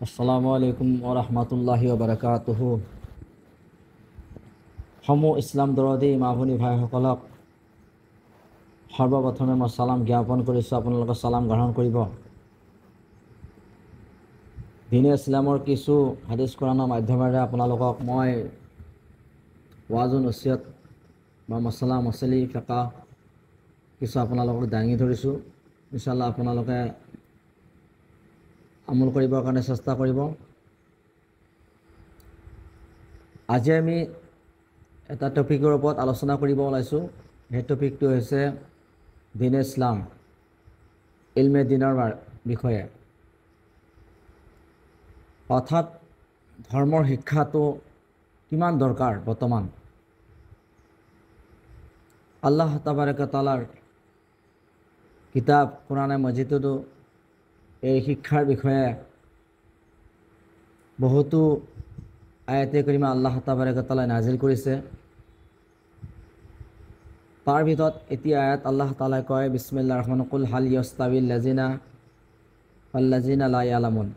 আসসালামু আলাইকুম ওয়া ৰাহমাতুল্লাহি ওয়া বাৰাকাতুহু। সমূহ ইছলাম দৰদী মা ভনী ভাইসকলক সৰ্বপ্ৰথমে মই সালাম জ্ঞাপন কৰিছোঁ। আপোনালোকৰ সালাম গ্ৰহণ কৰিব। দিনে ইছলামৰ কিছু হাদিছ কোৰাণৰ মাধ্যমেৰে আপোনালোকক মই ৱাজু নছিহত বা মছলা মছলি ফিকাহ কিছু আপোনালোকক দাঙি ধৰিছোঁ। ইনশাআল্লাহ আপোনালোকে আমল কৰিবৰ কাৰণে চেষ্টা কৰিব। আজি আমি এটা টপিকৰ ওপৰত আলোচনা কৰিব ওলাইছোঁ। সেই টপিকটো হৈছে দিনে ইছলাম, ইলমে দিনৰ বিষয়ে। অৰ্থাৎ ধৰ্মৰ শিক্ষাটো কিমান দৰকাৰ বৰ্তমান। আল্লাহ তাবাৰক তাআলাৰ কিতাব কোৰাণে মজিদতো এই শিক্ষাৰ বিষয়ে বহুতো আয়াতে কাৰিমা আল্লাহ তাবাৰক তাআলাই নাজিল কৰিছে। তাৰ ভিতৰত এতিয়া আয়াত আল্লাহ তাআলাই কয়, বিসমিল্লাহিৰ ৰহমানিৰ কুল হাল ইয়াস্তাবিল লাযিনা ওয়াল্লাযিনা লা ইয়ালামুন।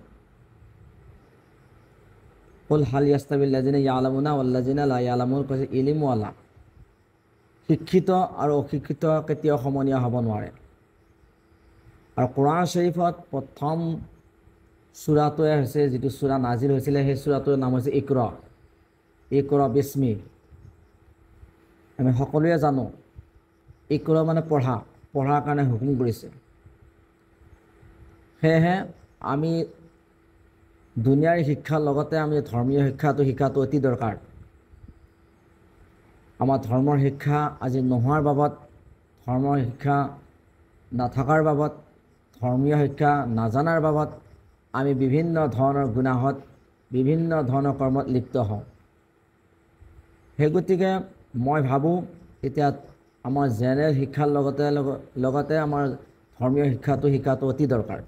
কুল হাল ইয়াস্তাবিল লাযিনা ইয়ালামুনা ওয়াল্লাযিনা লা ইয়ালামুন। কৈছে ইলিমৱালা, শিক্ষিত আৰু অশিক্ষিত কেতিয়াও সমনীয়া হ'ব নোৱাৰে। আৰু কোৰাণ শৰীফত প্ৰথম সূৰাটোৱে হৈছে, যিটো সূৰা নাজিল হৈছিলে, সেই সূৰাটোৰ নাম হৈছে ইকৰা। ইকৰা বিস্মি। আমি সকলোৱে জানো ইকৰা মানে পঢ়া, পঢ়াৰ কাৰণে হুকুম কৰিছে। সেয়েহে আমি দুনিয়াৰ শিক্ষাৰ লগতে আমি ধৰ্মীয় শিক্ষাটো শিকাটো অতি দৰকাৰ। আমাৰ ধৰ্মৰ শিক্ষা আজি নোহোৱাৰ বাবদ, ধৰ্মৰ শিক্ষা নাথকাৰ বাবদ, ধৰ্মীয় শিক্ষা নাজানাৰ বাবদ আমি বিভিন্ন ধৰণৰ গুনাহত, বিভিন্ন ধৰণৰ কৰ্মত লিপ্ত হওঁ। সেই গতিকে মই ভাবোঁ এতিয়া আমাৰ জেনেৰেল শিক্ষাৰ লগতে আমাৰ ধৰ্মীয় শিক্ষাটো শিকাটো অতি দৰকাৰ।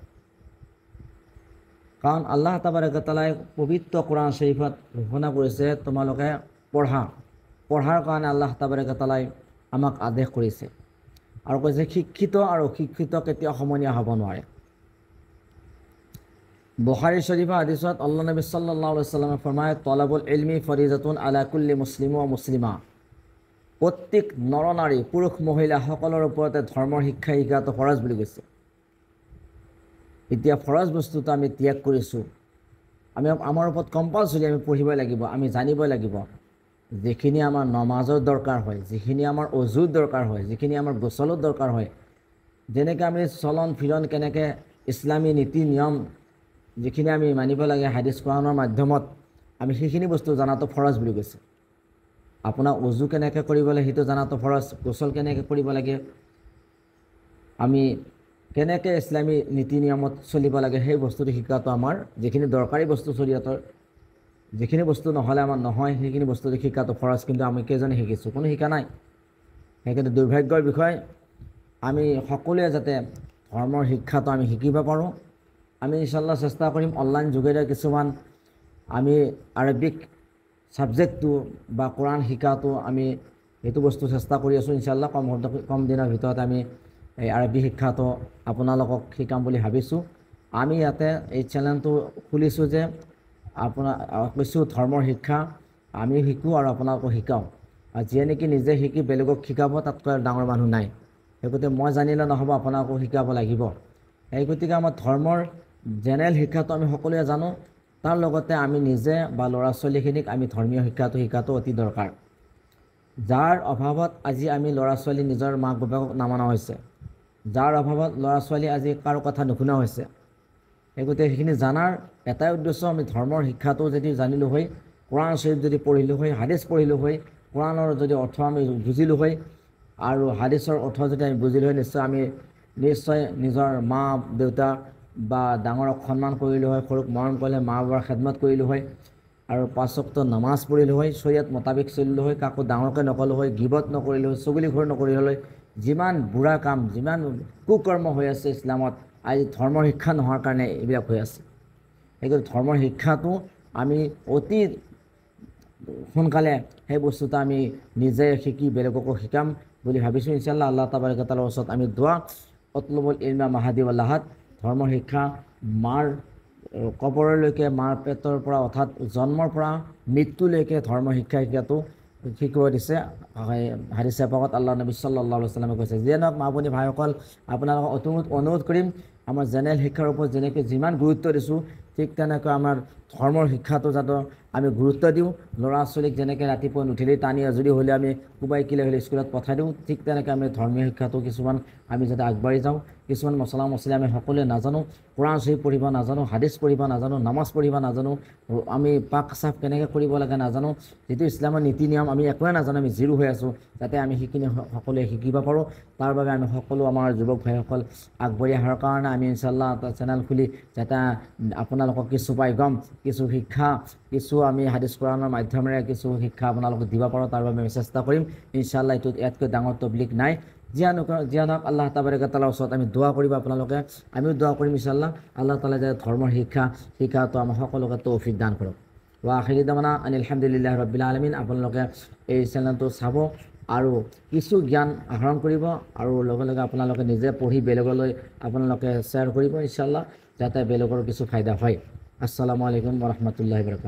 কাৰণ আল্লাহ তাবাৰক তাআলাই পবিত্ৰ কোৰাণ শৰীফত ঘোষণা কৰিছে, তোমালোকে পঢ়া। পঢ়াৰ কাৰণে আল্লাহ তাবাৰক তাআলাই আমাক আদেশ কৰিছে আৰু কৈছে শিক্ষিত আৰু অশিক্ষিত কেতিয়াও সমনীয়া হ'ব নোৱাৰে। বুখাৰী শৰীফৰ হাদিছত আল্লাহ নবী সাল্লাল্লাহু আলাইহি ওয়াসাল্লামে ফৰমায়, তলাবুল ইলমি ফৰিজাতুন আলা কুল্লি মুছলিম ওয়া মুছলিমা। প্ৰত্যেক নৰ নাৰী, পুৰুষ মহিলা সকলৰ ওপৰতে ধৰ্মৰ শিক্ষা শিকাটো ফৰজ বুলি কৈছে। এতিয়া ফৰজ বস্তুটো আমি ত্যাগ কৰিছোঁ। আমাৰ ওপৰত কম্পালচৰি আমি পঢ়িবই লাগিব, আমি জানিবই লাগিব। যিখিনি আমাৰ নমাজৰ দৰকাৰ হয়, যিখিনি আমাৰ অজুৰ দৰকাৰ হয়, যিখিনি আমাৰ গোচলৰ দৰকাৰ হয়, যেনেকৈ আমি চলন ফিৰণ, কেনেকৈ ইছলামী নীতি নিয়ম যিখিনি আমি মানিব লাগে হাদিছ কোৰাণৰ মাধ্যমত, আমি সেইখিনি বস্তু জনাটো ফৰজ বুলি কৈছে। আপোনাৰ অজু কেনেকৈ কৰিব লাগে সেইটো জনাটো ফৰজ, গোচল কেনেকৈ কৰিব লাগে, আমি কেনেকৈ ইছলামী নীতি নিয়মত চলিব লাগে, সেই বস্তুটো শিকাটো আমাৰ যিখিনি দৰকাৰী বস্তু শৰীয়তৰ, যিখিনি বস্তু নহ'লে আমাৰ নহয়, সেইখিনি বস্তুটো শিকাটো ফৰজ। কিন্তু আমি কেইজনে শিকিছোঁ? কোনো শিকা নাই। সেইকাৰণে দুৰ্ভাগ্যৰ বিষয়, আমি সকলোৱে যাতে ধৰ্মৰ শিক্ষাটো আমি শিকিব পাৰোঁ। আমি ইনশাআল্লাহ চেষ্টা কৰিম অনলাইন যোগেৰে কিছুমান আমি আৰবিক ছাবজেক্টটো বা কোৰাণ শিকাটো আমি সেইটো বস্তু চেষ্টা কৰি আছোঁ। ইনশাআল্লাহ কম দিনৰ ভিতৰত আমি এই আৰবী শিক্ষাটো আপোনালোকক শিকাম বুলি ভাবিছোঁ। আমি ইয়াতে এই চেনেলটো খুলিছোঁ যে আপোনাৰ কিছু ধৰ্মৰ শিক্ষা আমি শিকোঁ আৰু আপোনালোকক শিকাওঁ। আৰু যিয়ে নেকি নিজে শিকি বেলেগক শিকাব, তাতকৈ ডাঙৰ মানুহ নাই। সেই গতিকে মই জানিলে নহ'ব, আপোনালোকক শিকাব লাগিব। সেই গতিকে আমাৰ ধৰ্মৰ জেনেৰেল শিক্ষাটো আমি সকলোৱে জানো, তাৰ লগতে আমি নিজে বা ল'ৰা ছোৱালীখিনিক আমি ধৰ্মীয় শিক্ষাটো শিকাটো অতি দৰকাৰ। যাৰ অভাৱত আজি আমি ল'ৰা ছোৱালী নিজৰ মাক বাপেকক নামনা হৈছে, যাৰ অভাৱত ল'ৰা ছোৱালী আজি কাৰো কথা নুশুনা হৈছে। সেই গতিকে সেইখিনি জানাৰ এটাই উদ্দেশ্য, আমি ধৰ্মৰ শিক্ষাটো যদি জানিলোঁ হয়, কোৰাণ শৰীফ যদি পঢ়িলোঁ হয়, হাদিছ পঢ়িলোঁ হয়, কোৰাণৰ যদি অৰ্থ আমি বুজিলোঁ হয় আৰু হাদিছৰ অৰ্থ যদি আমি বুজিলোঁ হয়, নিশ্চয় নিজৰ মা দেউতা বা ডাঙৰক সন্মান কৰিলোঁ হয়, সৰুক মৰম কৰিলে মা বাবাৰ খেদমত কৰিলোঁ হয়, আৰু 5 ওয়াক্ত নামাজ পঢ়িলোঁ হয়, শৰীয়ত মোতাবিক চলিলোঁ হয়, কাকো ডাঙৰকৈ নক'লোঁ হয়, গিবত নকৰিলোঁ হয়, চুগলিখোৰ নকৰিলোঁ হয়। যিমান বুঢ়া কাম, যিমান কুকৰ্ম হৈ আছে ইছলামত, আজি ধৰ্মৰ শিক্ষা নোহোৱাৰ কাৰণে এইবিলাক হৈ আছে। সেইকাৰণে ধৰ্মৰ শিক্ষাটো আমি অতি সোনকালে সেই বস্তুটো আমি নিজে শিকি বেলেগকো শিকাম বুলি ভাবিছোঁ। ইনশাআল্লাহ আল্লাহ তাবাৰক তাআলাৰ ওচৰত আমি দোৱা, অতলুবুল ইলমা মাহাদি ৱাল্লাহাত, ধৰ্মৰ শিক্ষা মাৰ কবৰলৈকে মাৰ পেটৰ পৰা অৰ্থাৎ জন্মৰ পৰা মৃত্যুলৈকে ধৰ্ম শিক্ষা শিকাটো শিকিব দিছে। হাদিছে পাকত আল্লাহ নবী সাল্লাল্লাহু আলাইহি ওয়াসাল্লামে কৈছে, যিয়ে নহওক মা ভনী ভাইসকল, আপোনালোকক অনুৰোধ কৰিম, আমাৰ জেনেৰেল শিক্ষাৰ ওপৰত যেনেকৈ যিমান গুৰুত্ব দিছোঁ, ঠিক তেনেকৈ আমাৰ ধৰ্মৰ শিক্ষাটো যাতে আমি গুৰুত্ব দিওঁ। ল'ৰা ছোৱালীক যেনেকৈ ৰাতিপুৱা নুঠিলেই টানি আজৰি হ'লে আমি কোবাই কিলাই হ'লে স্কুলত পঠাই দিওঁ, ঠিক তেনেকৈ আমি ধৰ্মীয় শিক্ষাটো কিছুমান আমি যাতে আগবাঢ়ি যাওঁ। কিছুমান মছলা মছলি আমি সকলোৱে নাজানো, কোৰাণ চৰীফ পঢ়িব নাজানো, হাদিছ পঢ়িব নাজানো, নামাজ পঢ়িব নাজানো, আমি পাক চাফ কেনেকৈ কৰিব লাগে নাজানো, যিটো ইছলামৰ নীতি নিয়ম আমি একোৱে নাজানো, আমি জিৰো হৈ আছোঁ, যাতে আমি সেইখিনি সকলোৱে শিকিব পাৰোঁ। তাৰ বাবে আমি সকলো আমাৰ যুৱক ভাইসকল আগবাঢ়ি অহাৰ কাৰণে আমি ইনশাআল্লাহ এটা চেনেল খুলি যাতে আপোনালোকক কিছু পাইগাম, কিছু শিক্ষা, কিছু আমি হাদিছ কোৰাণৰ মাধ্যমেৰে কিছু শিক্ষা আপোনালোকক দিব পাৰোঁ, তাৰ বাবে আমি চেষ্টা কৰিম ইনশাআল্লাহ। এইটোত ইয়াতকৈ ডাঙৰ তবলিগ নাই। যিয়ে নহওক আল্লাহ তাবাৰক তাআলাৰ ওচৰত আমি দোৱা কৰিব, আপোনালোকে আমিও দোৱা কৰিম ইনশাআল্লাহ, আল্লাহ তাআলা যে ধৰ্মৰ শিক্ষাটো আমাৰ সকলোকে তৌফিক দান কৰক। ওয়া আখিৰি দাৱানা আনিল হামদুলিল্লাহি ৰাব্বিল আলামিন। আপোনালোকে এই চেনেলটো চাব আৰু কিছু জ্ঞান আহৰণ কৰিব, আৰু লগে লগে আপোনালোকে নিজে পঢ়ি বেলেগলৈ আপোনালোকে শ্বেয়াৰ কৰিব ইনশাআল্লাহ, যাতে বেলেগৰ কিছু ফায়দা হয়। আসসালামু আলাইকুম ওয়া ৰাহমাতুল্লাহি ওয়া বাৰাকাতুহু।